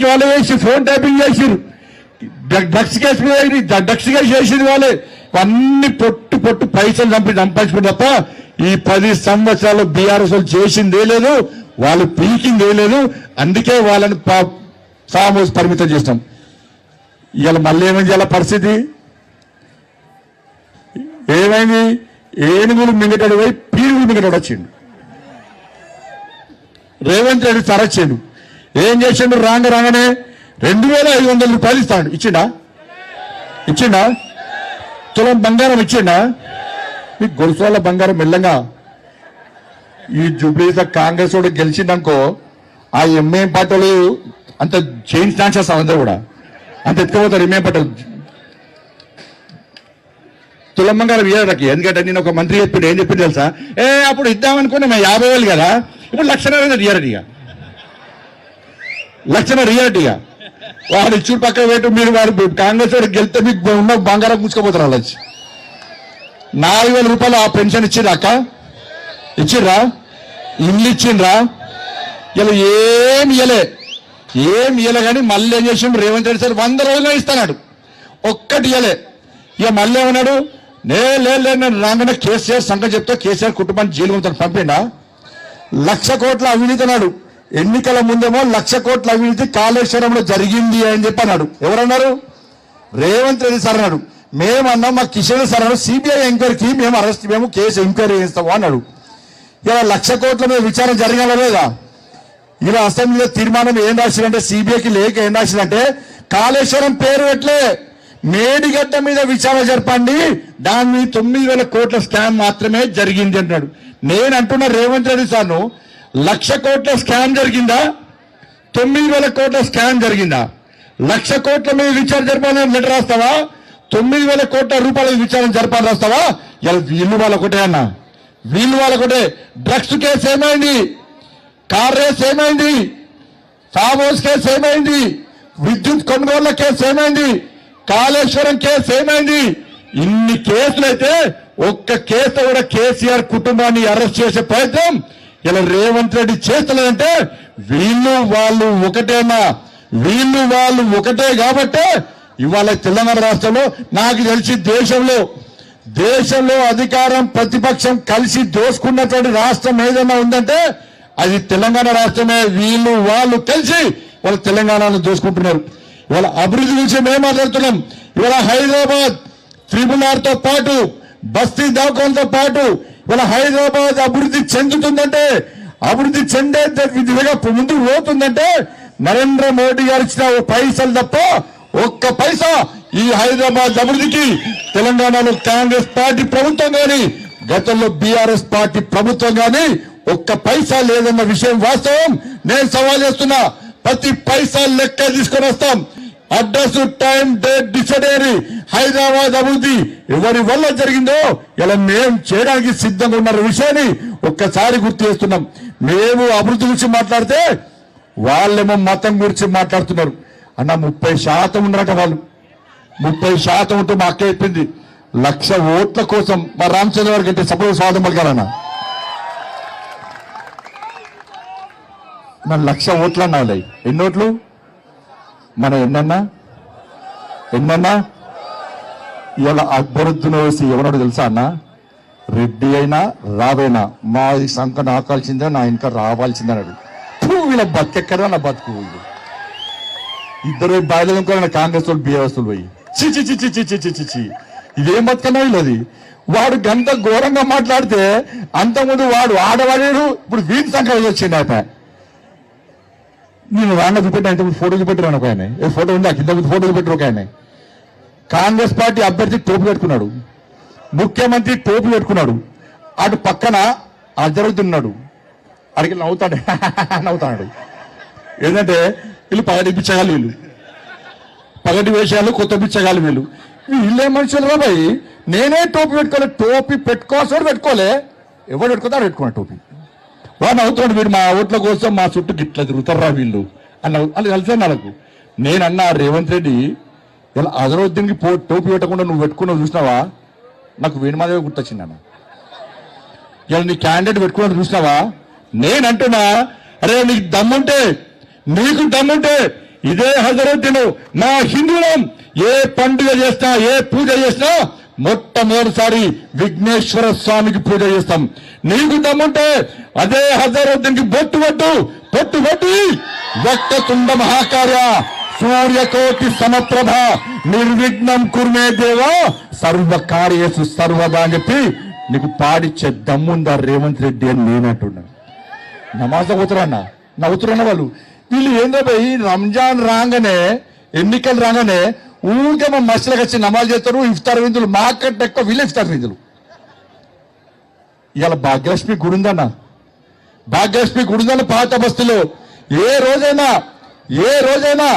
వాళ్ళు వేసి phone tapping చేసిరు, డ్రగ్స్ కేసు మీద డ్రగ్స్ కేసు చేసింది వాళ్ళే. అన్ని పొట్టు పైసలు సంపాదించుకుంటే తప్ప ఈ 10 సంవత్సరాలు బీఆర్ఎస్ వాళ్ళు చేసిందే లేదు, వాళ్ళు పీకిందే లేదు. అందుకే వాళ్ళని ఫామ్ హౌస్ పరిమితం చేసినాం. ఇవాళ మళ్ళీ ఏమైంది? ఇలా పరిస్థితి ఏమైంది? ఏనుగులు మింగటాడు పోయి పీనుగులు మింగటాడు వచ్చిండు. రేవంత్ రెడ్డి సార్ వచ్చిండు, ఏం చేసిండు? రాగానే 2500 రూపాయలు ఇస్తాడు. ఇచ్చిండా? తులం బంగారం ఇచ్చిండా? మీకు గొలుసుల బంగారం మెల్లంగా ఈ జూబ్లీలో కాంగ్రెస్ వాడు గెలిచిందనుకో, ఆ ఎంఏం పార్టీలు అంత చేంజ్ ఛాన్సెస్ అందరూ కూడా అంత ఎత్తుకుపోతారు. ఎంఏం పార్టీలు తులం బంగారం ఇయ్యడానికి. ఎందుకంటే నేను ఒక మంత్రి చెప్పిండు, ఏం చెప్పింది తెలుసా? అప్పుడు ఇద్దామనుకున్నా మేము 50,000 కదా, ఇప్పుడు 1,00,000 రియాలిటీగా 1,00,000 రియాలిటీగా వాడు ఇచ్చుడు పక్కన పెట్టు. మీరు వాడు కాంగ్రెస్ వాడు గెలితే మీకు ఉన్న బంగారం ముచ్చుకోపోతారు. వాళ్ళు 4,000 రూపాయలు ఆ పెన్షన్ ఇచ్చిర్రా అక్క? ఇచ్చిర్రా? ఇల్లు ఇచ్చిండ్రా? ఇలా ఏం ఇయ్యలే కానీ మళ్ళీ ఏం చేసిండు రేవంత్ రెడ్డి సార్? 100 రోజుల్లో ఇస్తాడు, ఒక్కటి ఇయ్యలే. ఇక మళ్ళీ ఏమన్నాడు? నేను రాగానే కేసీఆర్ సంగతి చెప్తే కేసీఆర్ కుటుంబాన్ని జైలు ఉంటాను పంపిండా? 1,00,000 కోట్ల అవినీతి అన్నాడు. ఎన్నికల ముందేమో 1,00,000 కోట్ల అవినీతి కాళేశ్వరంలో జరిగింది అని చెప్పి అన్నాడు. ఎవరన్నారు? రేవంత్ రెడ్డి సార్ అన్నాడు. మేమన్నాం, మా కిషన్ సార్ అన్నాడు, సిబిఐ ఎంక్వైరీకి మేము కేసు ఎంక్వైరీ చేస్తాము అన్నాడు. ఇలా 1,00,000 కోట్ల మీద విచారణ జరగాల లేదా? ఇలా అసెంబ్లీలో తీర్మానం ఏం రాసిందంటే, సిబిఐకి లేక ఏం రాసిందంటే, కాళేశ్వరం పేరు ఎట్లే మేడిగడ్డ మీద విచారణ జరపండి, దాని మీద 9,000 కోట్ల స్కామ్ మాత్రమే జరిగింది అంటాడు. నేను అంటున్న రేవంత్ రెడ్డి సార్ను, 1,00,000 కోట్ల స్కామ్ జరిగిందా? 9,000 కోట్ల స్కామ్ జరిగిందా? 1,00,000 కోట్ల మీద విచారణ జరపాలని లెటర్ రాస్తావా? 9,000 కోట్ల రూపాయల విచారణ జరపాలని రాస్తావా? ఇలా వీళ్ళు వాళ్ళకొటే అన్న, వీళ్ళు వాళ్ళకొటే. డ్రగ్స్ కేసు ఏమైంది? కార్ రేస్ ఏమైంది? ఫామ్ హౌస్ కేసు ఏమైంది? విద్యుత్ కొనుగోళ్ల కేసు ఏమైంది? కాళేశ్వరం కేసు ఏమైంది? ఇన్ని కేసులైతే ఒక్క కేసు కూడా కేసీఆర్ కుటుంబాన్ని అరెస్ట్ చేసే ప్రయత్నం ఇలా రేవంత్ రెడ్డి చేస్తలేదంటే వీళ్ళు వాళ్ళు ఒకటేనా? వీళ్ళు వాళ్ళు ఒకటే కాబట్టే ఇవాళ తెలంగాణ రాష్ట్రంలో నాకు తెలిసి దేశంలో అధికారం ప్రతిపక్షం కలిసి దోసుకున్నటువంటి రాష్ట్రం ఏదైనా ఉందంటే అది తెలంగాణ రాష్ట్రమే. వీళ్ళు వాళ్ళు కలిసి వాళ్ళ తెలంగాణను దోసుకుంటున్నారు. ఇవాళ అభివృద్ధి గురించి మేము మాట్లాడుతున్నాం. ఇవాళ హైదరాబాద్ RRR తో పాటు బస్తీ దవాఖానతో పాటు ఇవాళ హైదరాబాద్ అభివృద్ధి చెందుతుందంటే, అభివృద్ధి చెందే విధిగా ముందుకు పోతుందంటే నరేంద్ర మోడీ గారు ఇచ్చిన పైసలు తప్ప ఒక్క పైసా ఈ హైదరాబాద్ అభివృద్ధికి తెలంగాణలో కాంగ్రెస్ పార్టీ ప్రభుత్వం కానీ గతంలో బీఆర్ఎస్ పార్టీ ప్రభుత్వం కానీ ఒక్క పైసా లేదన్న విషయం వాస్తవం. నేను సవాల్ చేస్తున్నా, ప్రతి పైసా లెక్క తీసుకొని వస్తాం. Address, time, date decide Hyderabad అభివృద్ధి ఎవరి వల్ల జరిగిందో ఇలా మేము చేయడానికి సిద్ధంగా ఉన్న విషయాన్ని ఒక్కసారి గుర్తు చేస్తున్నాం. మేము అభివృద్ధి గురించి మాట్లాడితే వాళ్ళేమో మతం గురించి మాట్లాడుతున్నారు. అన్న 30% ఉన్నారట వాళ్ళు. 30% ఉంటే మా అక్క చెప్పింది 1,00,000 ఓట్ల కోసం మా రామచంద్ర గారికి అంటే సపోజ్ స్వాగతం పలకాలన్న. మన 1,00,000 ఓట్లు అన్నా వాళ్ళవి. ఎన్ని ఓట్లు? మన ఎన్నన్నా ఇవాళ అక్బరుద్దీన్ ఓవైసీ ఎవరో తెలుసా అన్న? రెడ్డి అయినా రావేనా మా సంఖ నాకాల్సిందే, నా ఇంకా రావాల్సిందే అన్నాడు. వీళ్ళ బతికెక్కడా నా బతుకు. ఇద్దరు బాధ్యత కాంగ్రెస్ వాళ్ళు బీఆర్ఎస్ పోయి చి ఇదేం బతుకన్నా వీళ్ళది. వాడు గంట ఘోరంగా మాట్లాడితే అంతకుముందు వాడు ఆడవాడాడు, ఇప్పుడు వీటి సంఖ్య వచ్చింది. అయిపోయా నేను రాంగా చూపెట్టిన ఇంతకుముందు ఫోటో చూపెట్టాను. ఒక ఆయన ఫోటో ఉంది, ఇంతకుముందు ఫోటో చూపెట్టారు. ఒక ఆయన కాంగ్రెస్ పార్టీ అభ్యర్థి టోపీ పెట్టుకున్నాడు, ముఖ్యమంత్రి టోపీ పెట్టుకున్నాడు. అటు పక్కన అజరుద్దీన్ అడిగి నవ్వుతాడు. ఏంటంటే వీళ్ళు పగటి పిచ్చగాలి, వీళ్ళు పగటి వేషాలు కొత్త పిచ్చగాలి. వీళ్ళే మనుషులు రాబాయి. నేనే టోపీ పెట్టుకోలే, టోపీ పెట్టుకోవాల్సి పెట్టుకోలే, ఎవరు పెట్టుకుంటారు పెట్టుకున్నా టోపీ. వాడు అవుతున్నాడు, వీడు మా ఓట్ల కోసం మా చుట్టూ గిట్లా తిరుగుతారా వీళ్ళు అని కలిసాను నాకు. నేనన్నా రేవంత్ రెడ్డి ఇలా అజరుద్దీన్కి టోపీ పెట్టకుండా నువ్వు పెట్టుకున్నావు చూసినావా? నాకు వేణుమాధవి గుర్తొచ్చింది అన్న. ఇలా నీ క్యాండిడేట్ పెట్టుకున్నట్టు చూసినావా? నేనంటున్నా, అరే నీకు దమ్ముంటే ఇదే హజరతును మా హిందువులం ఏ పండుగ చేసినా ఏ పూజ చేసినా మొట్టమొదటిసారి విఘ్నేశ్వర స్వామికి పూజ చేస్తాం. నీకు దమ్ముంటే అదే హజరతునికి బొట్టు పట్టి వక్రతుండ మహాకార్య సూర్యకోటి సమప్రభ నిర్విఘ్నం కుర్మే దేవ సర్వకార్యేషు సర్వదా అని చెప్పి నీకు పాడిచ్చే దమ్ముందా రేవంత్ రెడ్డి అని నేనంటున్నాను. నమాజ్ అవుతున్నా నవ్వుతున్న వాళ్ళు వీళ్ళు ఏందో పోయి రంజాన్ రాగానే ఎన్నికలు రాగానే ఊరికే మా మసలకు వచ్చి నమాజ్ చేస్తారు. ఇఫ్తార్ విందులు మాకంటే ఎక్కువ వీళ్ళు ఇఫ్తార్ విందులు. ఇవాళ భాగ్యలక్ష్మి గుడిందన్న, భాగ్యలక్ష్మి గుడిందన్న పాత బస్తీలో ఏ రోజైనా